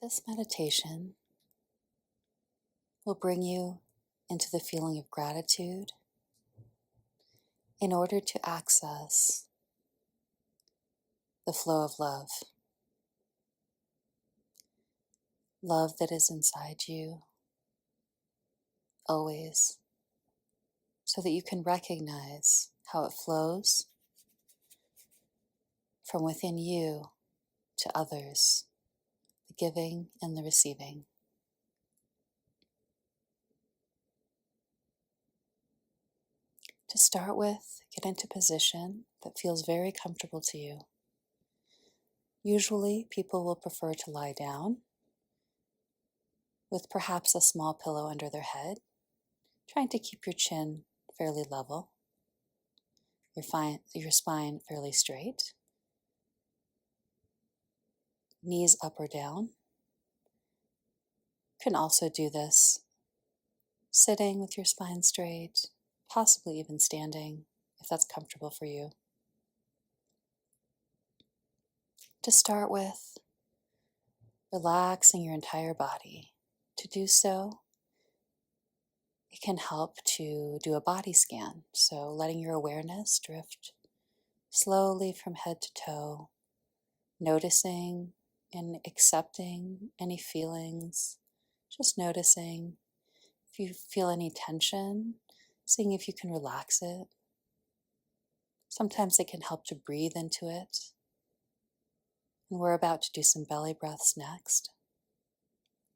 This meditation will bring you into the feeling of gratitude in order to access the flow of love. Love that is inside you always, so that you can recognize how it flows from within you to others, the giving and the receiving. To start with, get into a position that feels very comfortable to you. Usually, people will prefer to lie down with perhaps a small pillow under their head, trying to keep your chin fairly level, your spine fairly straight, knees up or down. You can also do this sitting with your spine straight, possibly even standing if that's comfortable for you. To start with, relaxing your entire body. To do so, it can help to do a body scan. So letting your awareness drift slowly from head to toe, noticing and accepting any feelings, just noticing if you feel any tension, seeing if you can relax it. Sometimes it can help to breathe into it. And we're about to do some belly breaths next.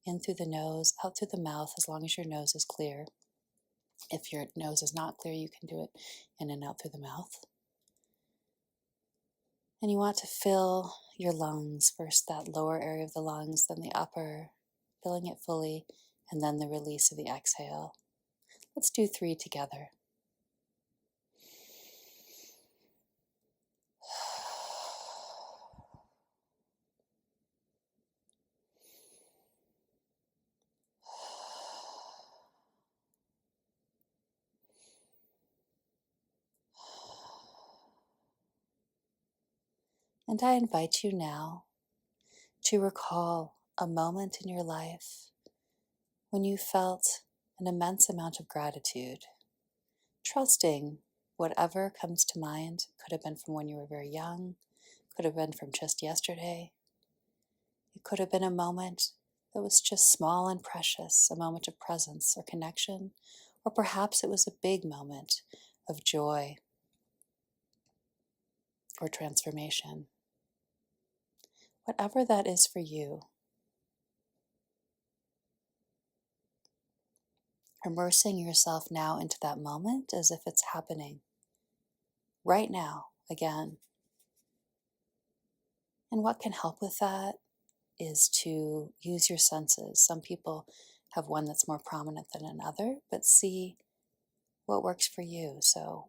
In through the nose, out through the mouth, as long as your nose is clear. If your nose is not clear, you can do it in and out through the mouth. And you want to fill your lungs, first that lower area of the lungs, then the upper, filling it fully, and then the release of the exhale. Let's do 3 together. And I invite you now to recall a moment in your life when you felt an immense amount of gratitude, trusting whatever comes to mind. Could have been from when you were very young, could have been from just yesterday. It could have been a moment that was just small and precious, a moment of presence or connection, or perhaps it was a big moment of joy or transformation. Whatever that is for you, immersing yourself now into that moment as if it's happening right now again. And what can help with that is to use your senses. Some people have one that's more prominent than another, but see what works for you. So,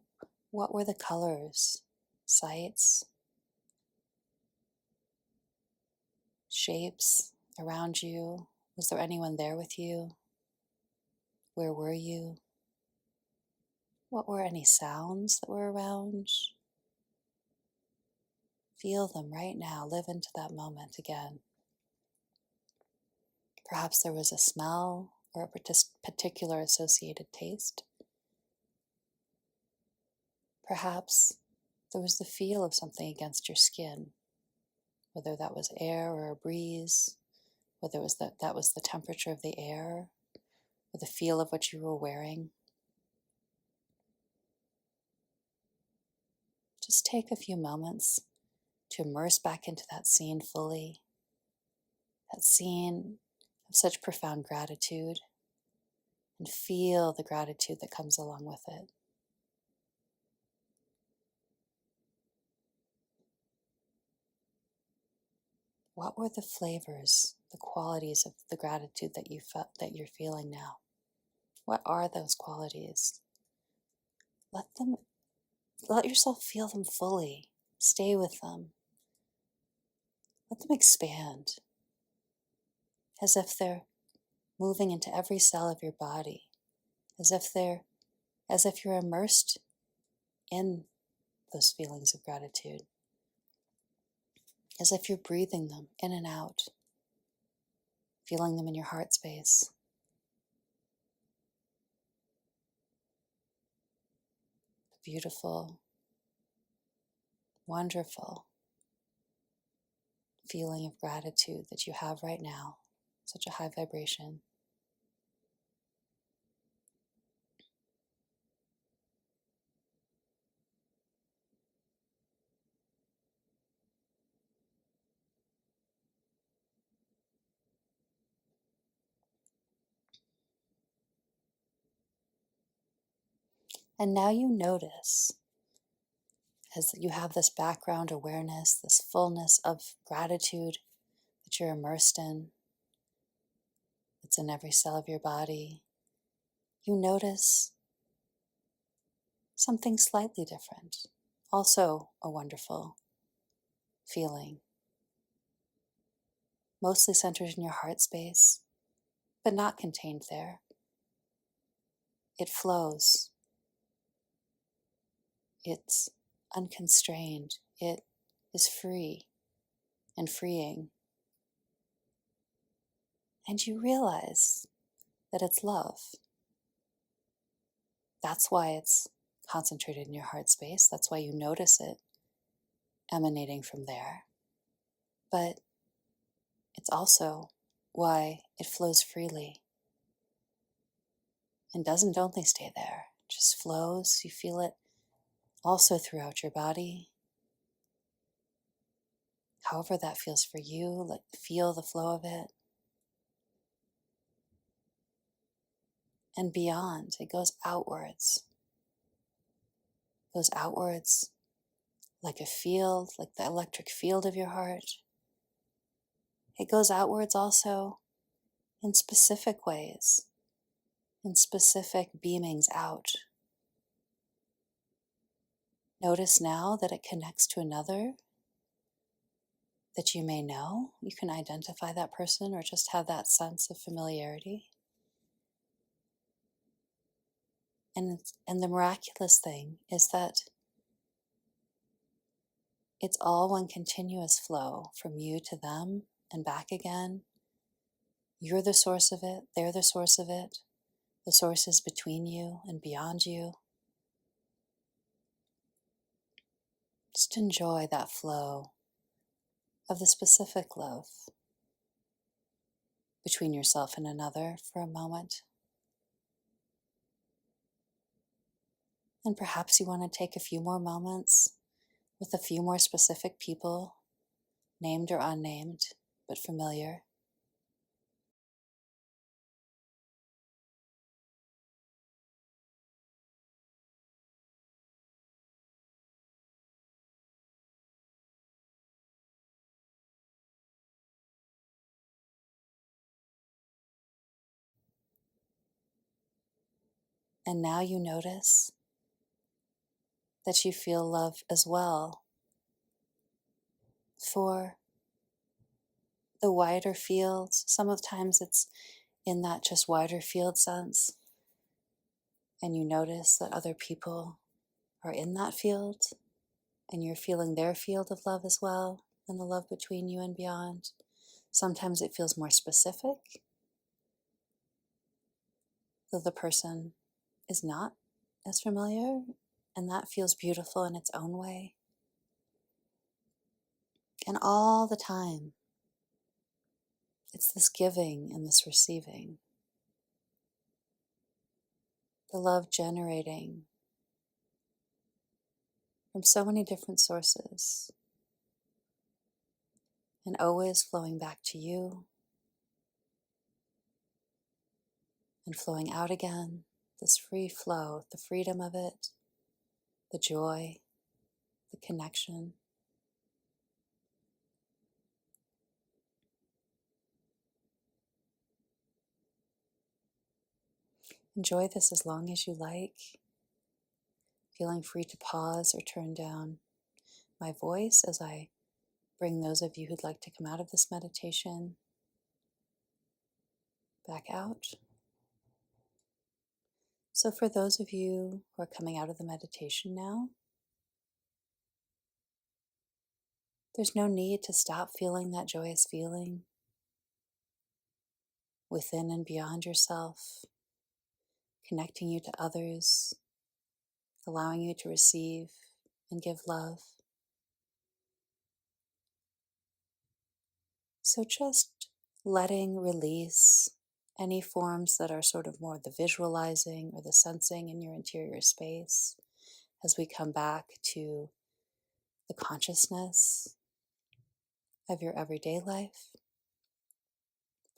what were the colors, sights, shapes around you? Was there anyone there with you? Where were you? What were any sounds that were around? Feel them right now. Live into that moment again. Perhaps there was a smell or a particular associated taste. Perhaps there was the feel of something against your skin, whether that was air or a breeze, whether it was that was the temperature of the air or the feel of what you were wearing. Just take a few moments to immerse back into that scene fully, that scene of such profound gratitude, and feel the gratitude that comes along with it. What were the flavors, the qualities of the gratitude that you felt, that you're feeling now? What are those qualities? Let yourself feel them fully. Stay with them. Let them expand as if they're moving into every cell of your body, as if you're immersed in those feelings of gratitude, as if you're breathing them in and out. feeling them in your heart space. The beautiful, wonderful feeling of gratitude that you have right now, such a high vibration. And now you notice, as you have this background awareness, this fullness of gratitude that you're immersed in, it's in every cell of your body, you notice something slightly different, also a wonderful feeling, mostly centered in your heart space, but not contained there. It flows. It's unconstrained. It is free and freeing. And you realize that it's love. That's why it's concentrated in your heart space. That's why you notice it emanating from there. But it's also why it flows freely and doesn't only stay there. It just flows. You feel it also throughout your body. However that feels for you, feel the flow of it. And beyond, it goes outwards. It goes outwards like a field, like the electric field of your heart. It goes outwards also in specific ways, in specific beamings out. Notice now that it connects to another that you may know. You can identify that person or just have that sense of familiarity. And the miraculous thing is that it's all one continuous flow from you to them and back again. You're the source of it, they're the source of it. The source is between you and beyond you. Just enjoy that flow of the specific love between yourself and another for a moment. And perhaps you want to take a few more moments with a few more specific people, named or unnamed, but familiar. And now you notice that you feel love as well for the wider fields. Some of times it's in that just wider field sense. And you notice that other people are in that field and you're feeling their field of love as well and the love between you and beyond. Sometimes it feels more specific, though the person is not as familiar, and that feels beautiful in its own way. And all the time, it's this giving and this receiving. The love generating from so many different sources and always flowing back to you and flowing out again. This free flow, the freedom of it, the joy, the connection. Enjoy this as long as you like, feeling free to pause or turn down my voice as I bring those of you who'd like to come out of this meditation back out. So for those of you who are coming out of the meditation now, there's no need to stop feeling that joyous feeling. within and beyond yourself, connecting you to others, allowing you to receive and give love. So just letting release any forms that are sort of more the visualizing or the sensing in your interior space as we come back to the consciousness of your everyday life,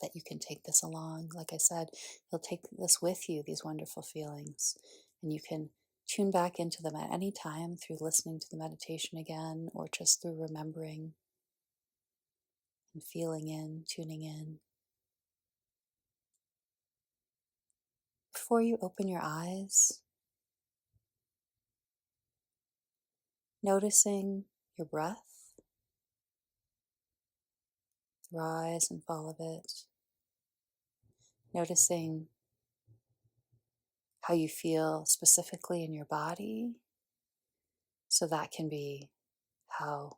that you can take this along. Like I said, you'll take this with you, these wonderful feelings, and you can tune back into them at any time through listening to the meditation again or just through remembering and feeling in, tuning in. Before you open your eyes, noticing your breath, the rise and fall of it, noticing how you feel specifically in your body. So that can be how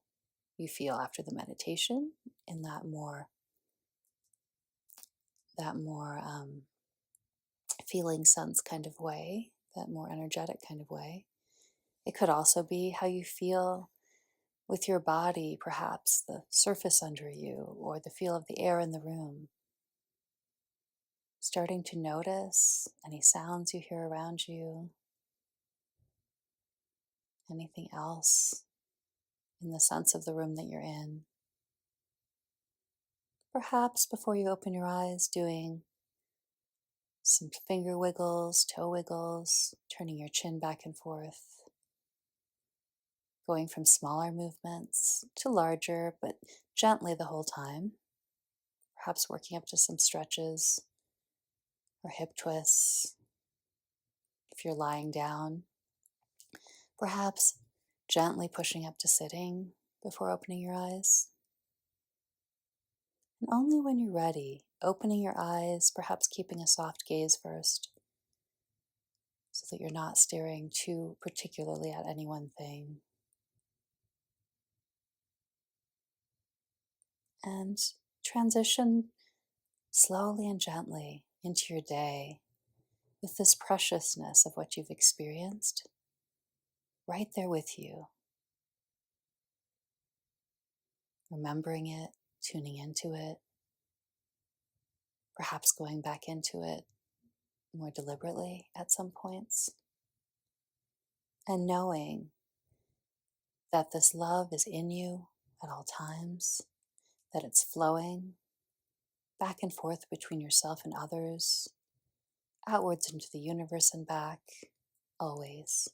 you feel after the meditation in that more feeling sense kind of way, that more energetic kind of way. It could also be how you feel with your body, perhaps the surface under you or the feel of the air in the room. Starting to notice any sounds you hear around you, anything else in the sense of the room that you're in. Perhaps before you open your eyes, doing some finger wiggles, toe wiggles, turning your chin back and forth, going from smaller movements to larger, but gently the whole time. Perhaps working up to some stretches or hip twists. If you're lying down, perhaps gently pushing up to sitting before opening your eyes. And only when you're ready, opening your eyes, perhaps keeping a soft gaze first, so that you're not staring too particularly at any one thing. And transition slowly and gently into your day with this preciousness of what you've experienced right there with you, remembering it, tuning into it, perhaps going back into it more deliberately at some points, and knowing that this love is in you at all times, that it's flowing back and forth between yourself and others, outwards into the universe and back, always.